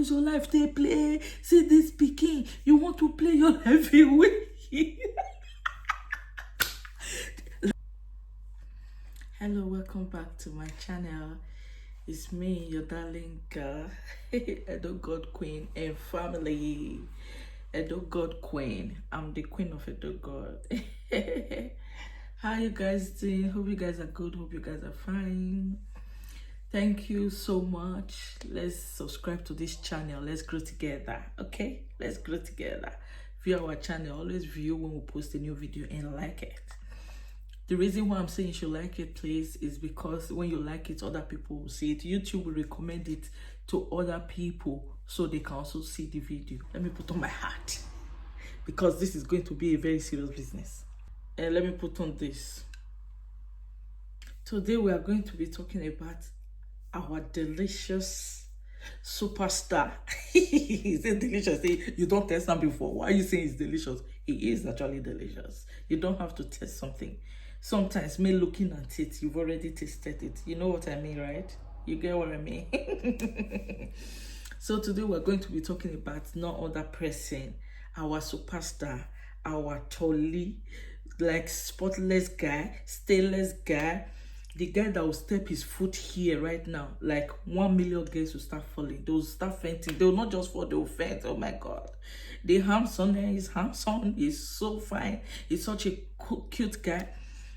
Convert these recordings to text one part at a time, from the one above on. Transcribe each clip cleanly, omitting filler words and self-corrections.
Use your life, they play. See this speaking. You want to play your life away. Hello, welcome back to my channel. It's me, your darling girl, Edo God Queen and family. Edo God Queen. I'm the queen of Edo God. How you guys doing? Hope you guys are good. Hope you guys are fine. Thank you so much. Let's subscribe to this channel. Let's grow together. Okay, let's grow together. View our channel. Always view when we post a new video and like it. The reason why I'm saying you should like it, please, is because when you like it, other people will see it. YouTube will recommend it to other people so they can also see the video. Let me put on my hat because this is going to be a very serious business. And let me put on this. Today we are going to be talking about our delicious superstar. Is it delicious? You don't taste something before. Why are you saying it's delicious? It is actually delicious. You don't have to taste something. Sometimes me looking at it, you've already tasted it. You know what I mean, right? You get what I mean? So today we're going to be talking about no other person, our superstar, our tolly, like spotless guy, stainless guy, the guy that will step his foot here right now, like 1 million girls will start falling. They will start fainting. They will not just fall, they will faint. Oh my God. The handsome, he's handsome, he's so fine. He's such a cute guy.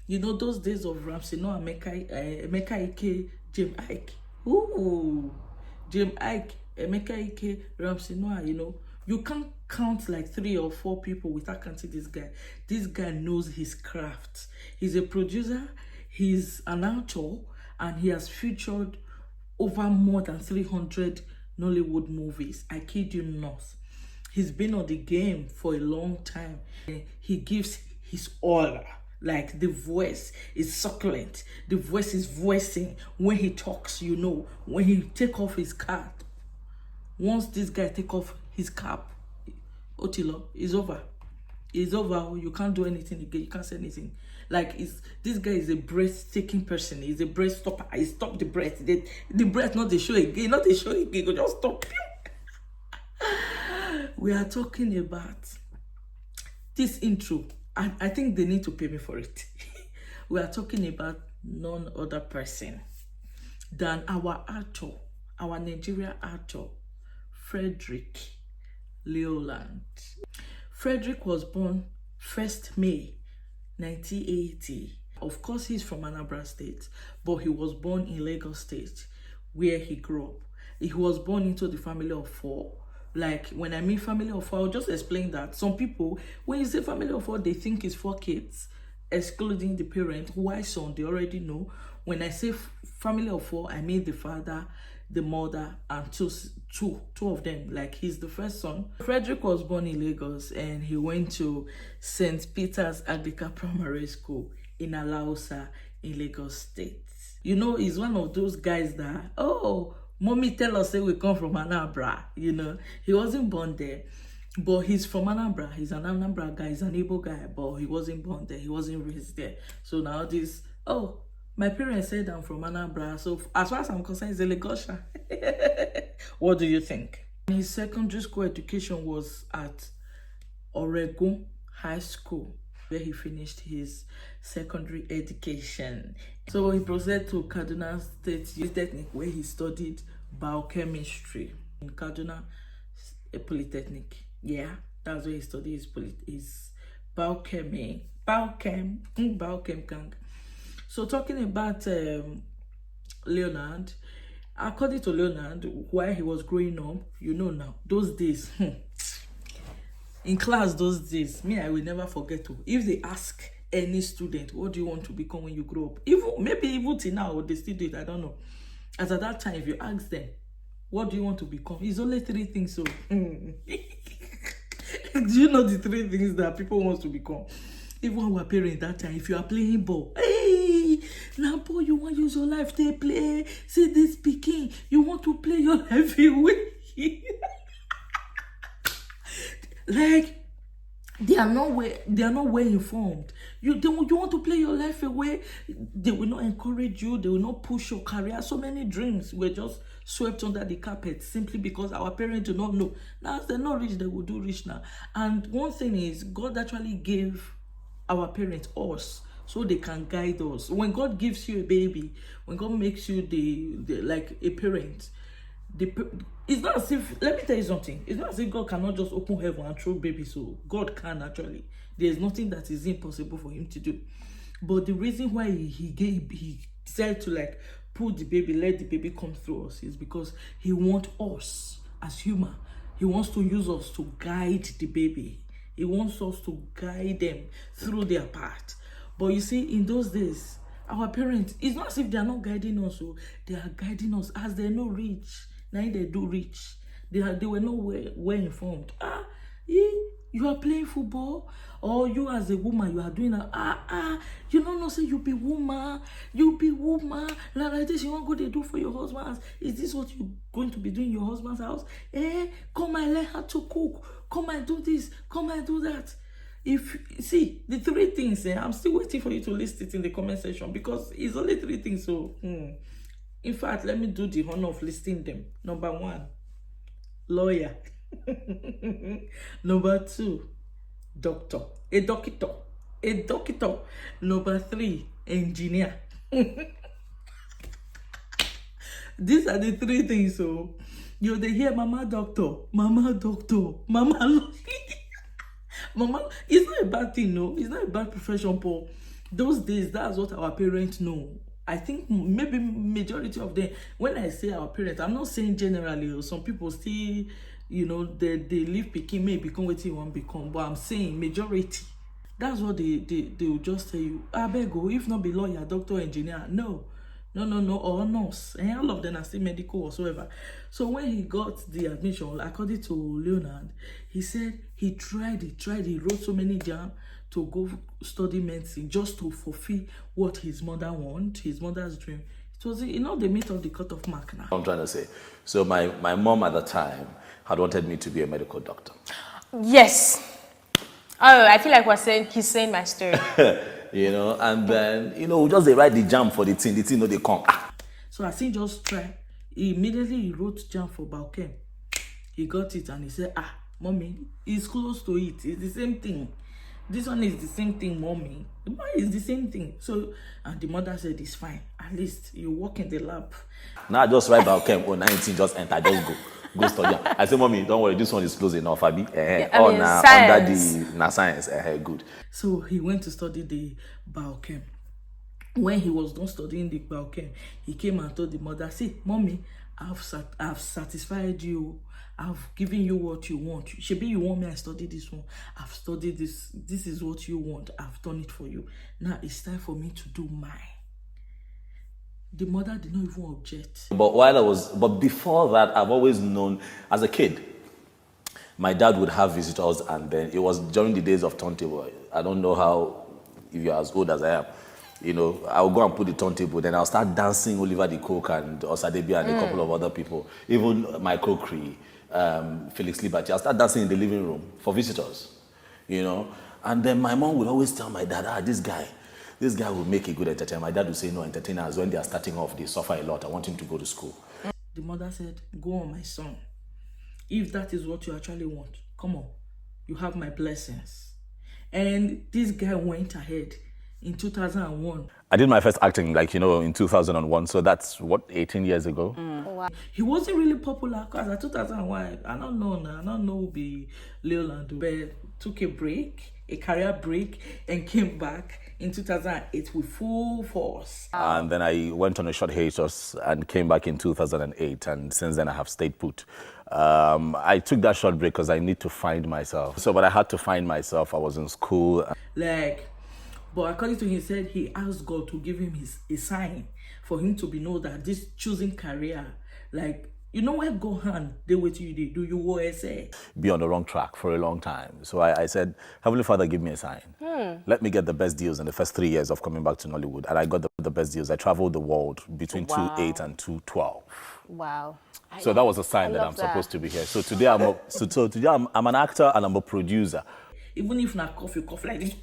You know those days of Ramsey, no, Emeka Ike, Jim Ike. Ooh, Jim Ike, Emeka Ike, Ramsey, no, you know. You can't count like 3 or 4 people without counting this guy. This guy knows his craft. He's a producer, he's an actor, and he has featured over more than 300 Nollywood movies. I kid you not. He's been on the game for a long time. He gives his aura. Like the voice is succulent. The voice is voicing when he talks, you know, when he take off his cap. Once this guy take off his cap, Otilo, it's over. It's over. You can't do anything again. You can't say anything. Like this guy is a breathtaking person. He's a breath stopper. He stopped the breath. The breath, not the show again. Not the show again. Go just stop. We are talking about this intro. And I think they need to pay me for it. We are talking about none other person than our actor, our Nigerian actor, FREDRICK LEONARD. FREDRICK was born 1st May 1980. Of course, he's from Anambra State, but he was born in Lagos State, where he grew up. He was born into the family of 4. Like, when I mean family of 4, I'll just explain that. Some people, when you say family of 4, they think it's 4 kids, excluding the parent. Why son? They already know. When I say family of 4, I mean the father, the mother, and two of them. Like, he's the first son. FREDRICK was born in Lagos, and he went to St. Peter's Anglican Primary School in Alausa in Lagos State. You know, he's one of those guys that, oh, Mommy tell us say we come from Anambra, you know. He wasn't born there, but he's from Anambra. He's an Anambra guy, he's an Igbo guy, but he wasn't born there. He wasn't raised there. So now this, oh, my parents said I'm from Anambra. So as far as I'm concerned, he's a Lagosian. What do you think? His secondary school education was at Oregon High School, where he finished his secondary education. So he proceeded to Kaduna State Polytechnic, where he studied biochemistry in Kaduna Polytechnic. Yeah, that's where he studied his biochem gang. So talking about Leonard, according to Leonard, while he was growing up, you know now, those days, in class those days, me, I will never forget to. If they ask any student, what do you want to become when you grow up? Maybe even till now, they still do it, I don't know. As at that time, if you ask them, what do you want to become? It's only 3 things. So, do you know the 3 things that people want to become? Even our parents that time, if you are playing ball, hey, now boy, you want to use your life, they play. See this speaking, you want to play your life away. Like, they are not well informed. You want to play your life away. They will not encourage you. They will not push your career. So many dreams were just swept under the carpet simply because our parents do not know. Now, as they're not rich, they will do rich now. And one thing is, God actually gave our parents us so they can guide us. When God gives you a baby, when God makes you the like a parent, it's not as if, let me tell you something, it's not as if God cannot just open heaven and throw babies. So God can actually. There's nothing that is impossible for him to do. But the reason why he decided to like put the baby, let the baby come through us, is because he wants us as human. He wants to use us to guide the baby. He wants us to guide them through their path. But you see, in those days, our parents, it's not as if they are not guiding us. So they are guiding us as they're not rich. Now they do rich. They were not well informed. You are playing football, or you as a woman, you are doing you don't know, say you be woman. Now like this, you want go they do for your husband's house. Is this what you're going to be doing in your husband's house? Come and learn how to cook. Come and do this. Come and do that. If see the three things, I'm still waiting for you to list it in the comment section because it's only three things. So, in fact, let me do the honor of listing them. Number 1, lawyer. Number 2, doctor. A doctor. Number 3, engineer. These are the three things. So they hear mama doctor, mama lawyer. Mama, it's not a bad thing, no. It's not a bad profession, but those days, that's what our parents know. I think maybe majority of them, when I say our parents, I'm not saying generally. Some people still, they live picking, may become what you want become. But I'm saying majority. That's what they will just tell you. I beg you, if not be lawyer, doctor, engineer, no, or nurse. And all of them are still medical whatsoever. So when he got the admission, according to Leonard, he said he tried, he wrote so many jams to go study medicine just to fulfill what his mother wanted, his mother's dream. It was, they meet of the cutoff mark now. I'm trying to say. So my mom at the time had wanted me to be a medical doctor. Yes. Oh, I feel like he's saying my story. And then, we just they write the jam for the thing, they come. So as he just tried, he wrote jam for Bauchem. He got it and he said, mommy, it's close to it. It's the same thing. This one is the same thing, mommy. Why is the same thing? So, and the mother said, it's fine. At least you work in the lab. Now I just write Bauchem, 19, just enter, just go study. I said, mommy, don't worry, this one is close enough, Abi. Under the science, good. So he went to study the Bauchem. When he was done studying the Bauchem, he came and told the mother, see, mommy, I've satisfied you. I've given you what you want. Shebi, you want me to study this one? I've studied this. This is what you want. I've done it for you. Now it's time for me to do mine. The mother did not even object. But before that, I've always known, as a kid, my dad would have visitors, and then it was during the days of turntable. I don't know how, if you're as old as I am, I'll go and put the turntable, then I'll start dancing Oliver the Cook and Osadebe and a couple of other people, even Michael Cree, Felix Liberty. I'll start dancing in the living room for visitors, And then my mom would always tell my dad, this guy will make a good entertainer. My dad would say, no, entertainers, when they are starting off, they suffer a lot. I want him to go to school. The mother said, go on, my son. If that is what you actually want, come on. You have my blessings. And this guy went ahead in 2001. I did my first acting, in 2001. So that's, 18 years ago? Wow. He wasn't really popular because in 2001, I don't know who be Leonard, but took a career break, and came back in 2008 with full force. And then I went on a short hiatus and came back in 2008. And since then I have stayed put. I took that short break because I need to find myself. But I had to find myself. I was in school. But according to him, he said he asked God to give him a sign for him to know that this choosing career, when go hand, they wait till you do you always say be on the wrong track for a long time. So I said, Heavenly Father, give me a sign. Let me get the best deals in the first 3 years of coming back to Nollywood. And I got the best deals. I traveled the world between 2008 and 2012. Wow. So that was a sign that I'm supposed to be here. So today I'm an actor and I'm a producer. Even if not cough like this,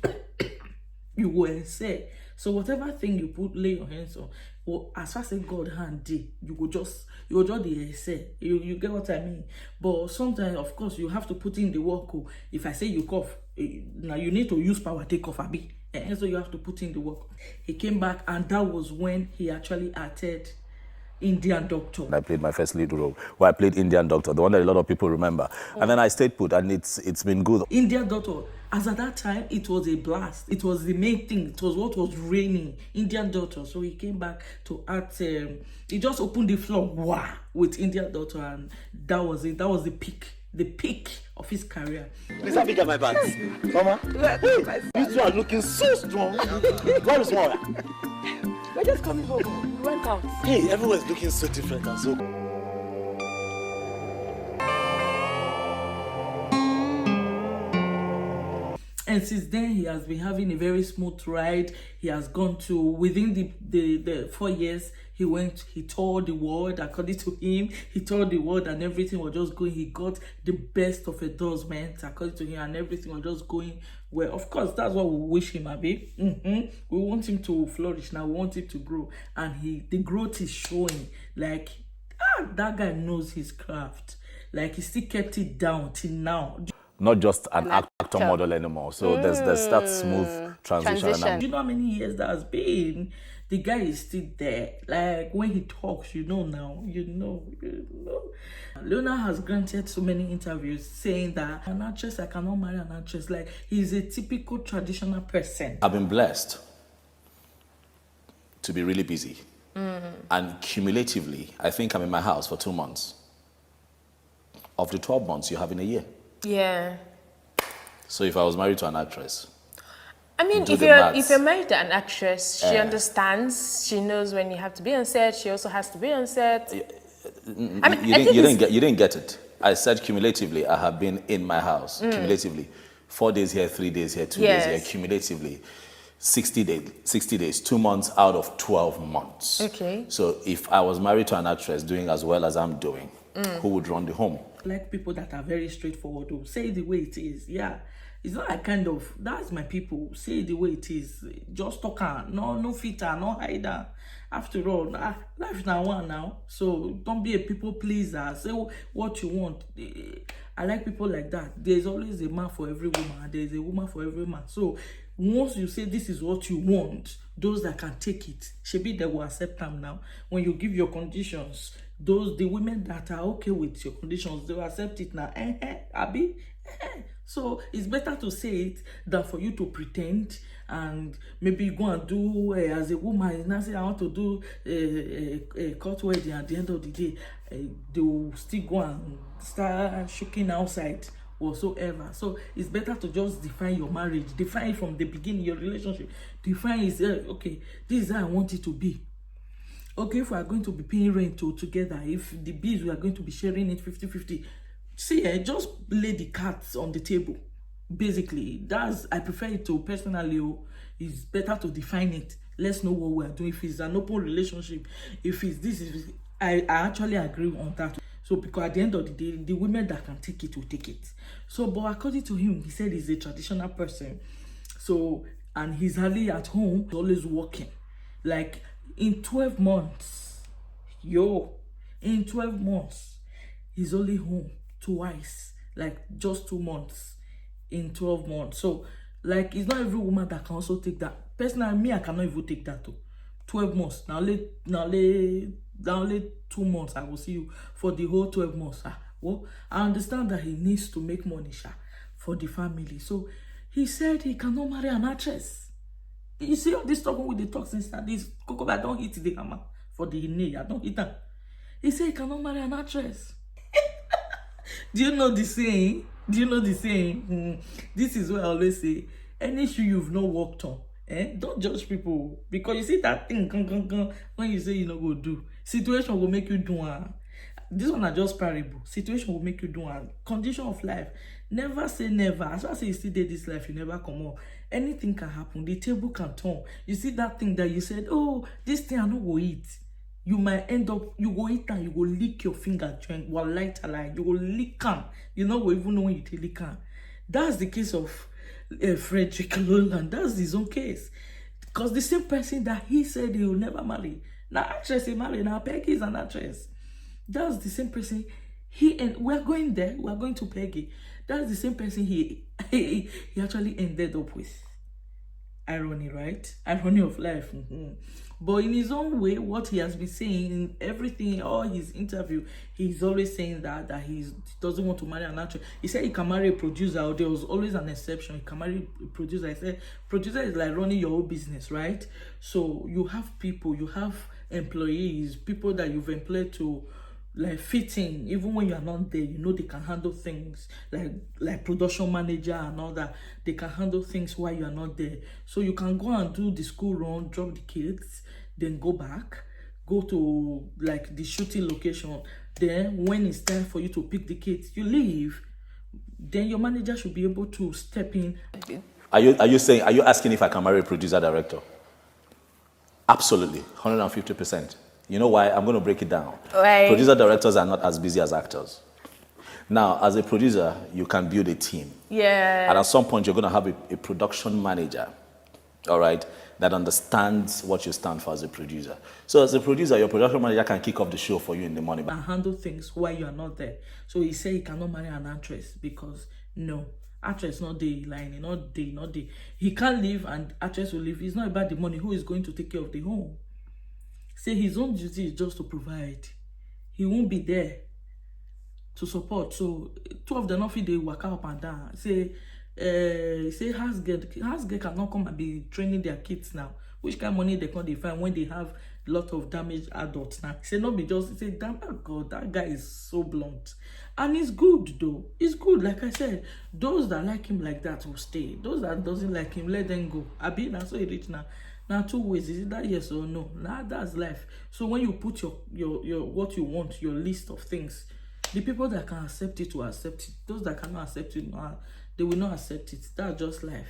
you will say. So whatever thing you lay your hands on, well, as far as God hand day, you will just the say. You get what I mean? But sometimes, of course, you have to put in the work. If I say you cough, now you need to use power take off a bit. And so you have to put in the work. He came back, and that was when he actually acted Indian Doctor. I played my first lead role, where I played Indian Doctor, the one that a lot of people remember. And then I stayed put, and it's been good. Indian Doctor, as at that time, it was a blast. It was the main thing. It was what was reigning. Indian Doctor. So he came back to act. He just opened the floor, wow, with Indian Doctor, and that was it. That was the peak of his career. Please have me get my bags. Mama, hey, you two are looking so strong. Where is Mora? We're just coming home. We went out. Hey, everyone's looking so different and so. And since then, he has been having a very smooth ride. He has gone to, within the 4 years, he toured the world. According to him, he toured the world and everything was just going. He got the best of endorsement, according to him, and everything was just going well. Of course, that's what we wish him, Abi. We want him to flourish now. We want him to grow. And the growth is showing. Like, that guy knows his craft. Like, he still kept it down till now. Not just an actor model anymore. So there's that smooth transition. Do you know how many years that has been? The guy is still there. Like, when he talks, you know now. You know. Leonard has granted so many interviews saying that an actress, I cannot marry an actress. Like, he's a typical traditional person. I've been blessed to be really busy. And cumulatively, I think I'm in my house for 2 months. Of the 12 months you have in a year. Yeah. So if I was married to an actress, I mean, if you're married to an actress, she understands. She knows when you have to be on set. She also has to be on set. You didn't get it. I said cumulatively, I have been in my house. Cumulatively, 4 days here, 3 days here, 2 days here. Cumulatively, 60 days, 2 months out of 12 months. Okay. So if I was married to an actress doing as well as I'm doing, who would run the home? Like people that are very straightforward, who say it the way it is. Yeah, it's not like kind of, that's my people, say it the way it is. Just talk, no filter, no hider. After all, life is now one now, so don't be a people pleaser. Say what you want. I like people like that. There's always a man for every woman. There's a woman for every man. So once you say this is what you want, those that can take it, Shebi, they will accept them now. When you give your conditions, the women that are okay with your conditions, they will accept it now. Abi? So it's better to say it than for you to pretend and maybe go and do as a woman. Now say I want to do a court wedding. At the end of the day, they will still go and start shaking outside whatsoever. So it's better to just define your marriage, define it from the beginning, your relationship. Define is okay, this is how I want it to be. Okay, if we are going to be paying rent together, if the bills we are going to be sharing it 50-50, see, just lay the cards on the table. Basically, I prefer it to personally. It's better to define it. Let's know what we are doing. If it's an open relationship, if it's this, I actually agree on that. So because at the end of the day, the women that can take it will take it. So, but according to him, he said he's a traditional person. So, and he's hardly at home, he's always working. Like, in 12 months, in 12 months, he's only home twice, like just 2 months in 12 months. So, like, it's not every woman that can also take that. Personally, me, I cannot even take that too. 12 months. Now, only 2 months, I will see you for the whole 12 months. Well, I understand that he needs to make money for the family. So, he said he cannot marry an actress. You see all this talking with the toxins and this cocoa, I don't hit the hammer for the knee. I don't hit them. He said he cannot marry an actress. Do you know the saying? This is what I always say. Any shoe you've not walked on, don't judge people. Because you see that thing, when you say you know go do, situation will make you do. This one are just parable. Situation will make you do. Condition of life. Never say never. As I say you still did this life, you never come out. Anything can happen. The table can turn. You see that thing that you said, oh, this thing I no go eat. You might end up, you go eat and you go lick your finger joint while light alive. You go lick can. You know, we even know when you take lick can. That's the case of FREDRICK LEONARD. That's his own case. Because the same person that he said he will never marry, now actress he married, now Peggy is an actress. That's the same person and we're going there, we're going to Peggy. That's the same person he actually ended up with. Irony, right? Irony of life. But in his own way, what he has been saying in everything, all his interview, he's always saying that he doesn't want to marry an actress. He said he can marry a producer. There was always an exception. He can marry a producer. I said producer is like running your own business, right? So you have people, you have employees, people that you've employed to like fitting, even when you are not there, you know they can handle things like production manager and all that. They can handle things while you are not there. So you can go and do the school run, drop the kids, then go back, go to like the shooting location. Then when it's time for you to pick the kids, you leave. Then your manager should be able to step in. Are you asking if I can marry a producer director? Absolutely, 150%. You know why? I'm going to break it down. Right. Producer directors are not as busy as actors. Now, as a producer, you can build a team. Yeah. And at some point, you're going to have a production manager, all right, that understands what you stand for as a producer. So as a producer, your production manager can kick off the show for you in the morning. And handle things while you are not there. So he said he cannot marry an actress because, no, actress not the line, not the. He can't leave and actress will leave. It's not about the money. Who is going to take care of the home? Say his own duty is just to provide. He won't be there to support. So two of them not fit they work up and down. Say house girl cannot come and be training their kids now. Which kind of money they can find when they have a lot of damaged adults now? Say not be just say, damn God, that guy is so blunt. And it's good though. It's good. Like I said, those that like him like that will stay. Those that doesn't like him, let them go. I be now so he rich now. Now two ways, is it that yes or no? Now that's life. So when you put your what you want, your list of things, the people that can accept it will accept it. Those that cannot accept it, they will not accept it. That's just life.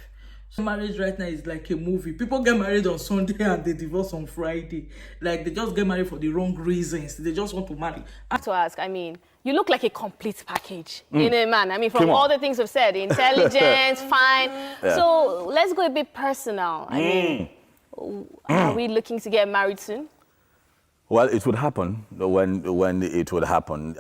So marriage right now is like a movie. People get married on Sunday and they divorce on Friday. Like they just get married for the wrong reasons. They just want to marry. I have to ask, I mean, you look like a complete package in a man. I mean, from all the things we've said, intelligence, fine. Yeah. So let's go a bit personal. I mean, are we looking to get married soon? Well, it would happen when it would happen.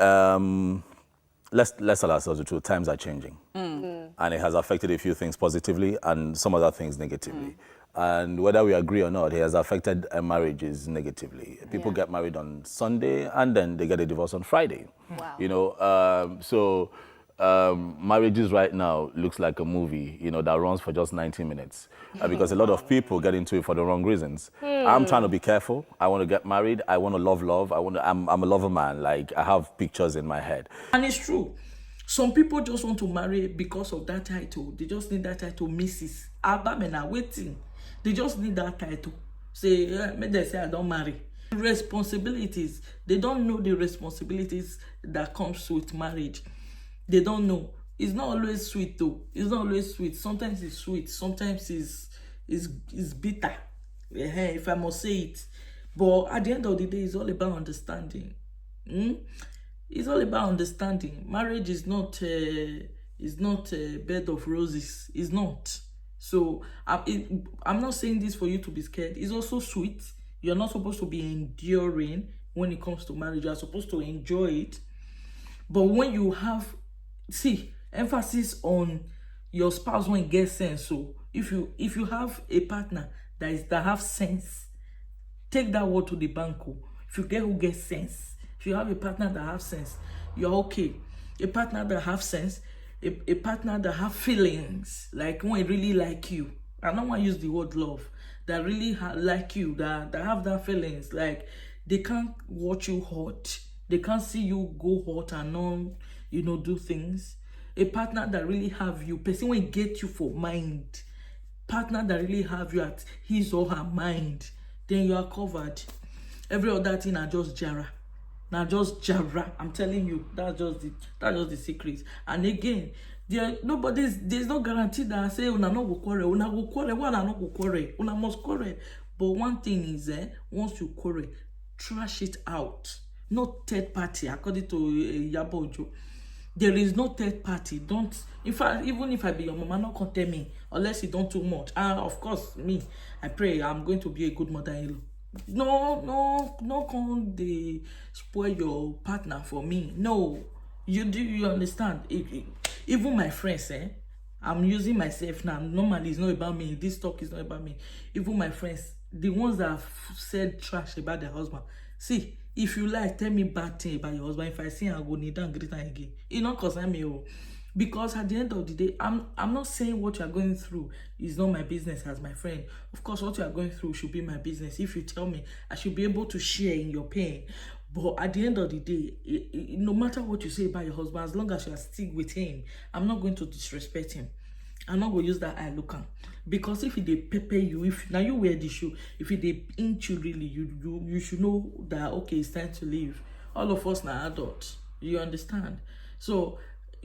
Let's tell ourselves the truth. Times are changing. And it has affected a few things positively and some other things negatively. And whether we agree or not, it has affected marriages negatively. People get married on Sunday and then they get a divorce on Friday. Wow. You know, marriages right now looks like a movie, you know, that runs for just 90 minutes. Because a lot of people get into it for the wrong reasons. I'm trying to be careful. I want to get married. I want to love. I'm a lover man. Like, I have pictures in my head. And it's true. Some people just want to marry because of that title. They just need that title, Mrs. Abamena waiting. They just need that title. Say, they say I don't marry. Responsibilities. They don't know the responsibilities that comes with marriage. They don't know. It's not always sweet though. It's not always sweet. Sometimes it's sweet. Sometimes it's bitter. If I must say it. But at the end of the day, it's all about understanding. It's all about understanding. Marriage is not a bed of roses. It's not. So I'm not saying this for you to be scared. It's also sweet. You're not supposed to be enduring when it comes to marriage. You're supposed to enjoy it. But when you have, emphasis on your spouse when it gets sense. So if you have a partner that have sense, take that word to the bank. If you get who gets sense, if you have a partner that have sense, you're okay. A partner that have sense, a partner that have feelings, like when really like you. I don't want to use the word love. That really like you, that have that feelings. Like they can't watch you hot. They can't see you go hot and not, do things. A partner that really have you, person will get you for mind. Partner that really have you at his or her mind, then you are covered. Every other thing are just jara. Now just jara. I'm telling you, that's just the secret. And again, there's no guarantee that I say una no go quarrel, una no go quarrel, una must quarrel. But one thing is, once you quarrel, trash it out. Not third party, according to Yabo Ojo. There is no third party. Don't, in fact, even if I be your mama, not come tell me unless you don't too much. Of course, me, I pray I'm going to be a good mother-in-law. No, come they spoil your partner for me. No, you understand? Even my friends, I'm using myself now. Normally, it's not about me. This talk is not about me. Even my friends, the ones that have said trash about their husband. See, if you like, tell me bad thing about your husband. If I see I go kneel down, greet am again. It not concern me. Because at the end of the day, I'm not saying what you are going through is not my business as my friend. Of course, what you are going through should be my business. If you tell me, I should be able to share in your pain. But at the end of the day, no matter what you say about your husband, as long as you are still with him, I'm not going to disrespect him. I'm not going to use that eye look am. Because if they pepper you, if now you wear the shoe, if they inch you really, you should know that, okay, it's time to leave. All of us now adults. You understand? So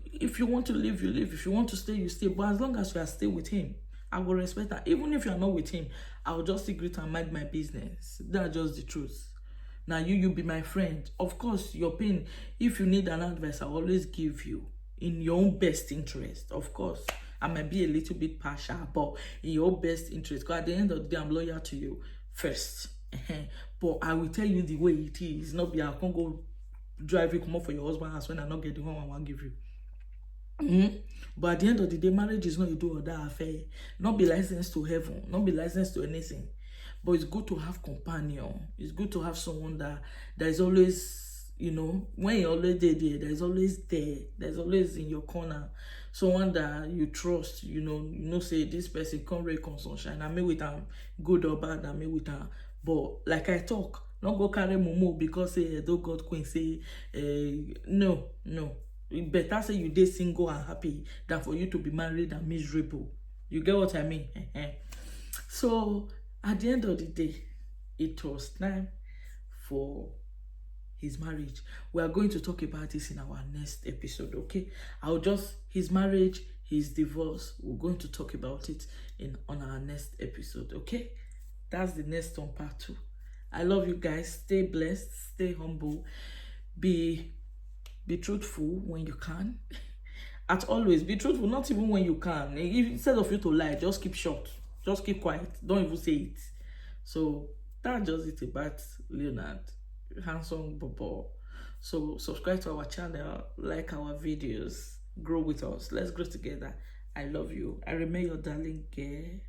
if you want to leave, you leave. If you want to stay, you stay. But as long as you are still with him, I will respect that. Even if you are not with him, I will just greet and mind my business. That's just the truth. Now you be my friend. Of course, your pain, if you need an advice, I'll always give you in your own best interest. Of course, I might be a little bit partial, but in your best interest. Because at the end of the day, I'm loyal to you first. But I will tell you the way it is. Not be I can't go drive you come up for your husband house when I not get the one I want to give you. But at the end of the day, marriage is not a do or die affair. Not be licensed to heaven, not be licensed to anything. But it's good to have companion. It's good to have someone that is always, when you're always there, there's always there. There's always in your corner. Someone that you trust, say this person come rain, come sunshine. I mean with them, good or bad, I mean with them. But like I talk, not go carry mumu because say though God queen say no. It better say you dey single and happy than for you to be married and miserable. You get what I mean? So at the end of the day, it was time for his marriage. We are going to talk about this in our next episode, okay? His marriage, his divorce, we're going to talk about it on our next episode, okay? That's the next one, part 2. I love you guys. Stay blessed, stay humble, be truthful when you can. At always, be truthful, not even when you can. Instead of you to lie, just keep short. Just keep quiet. Don't even say it. So, that's just it about Leonard. Handsome Bobo. So, subscribe to our channel, like our videos, grow with us. Let's grow together. I love you. I remain your darling girl.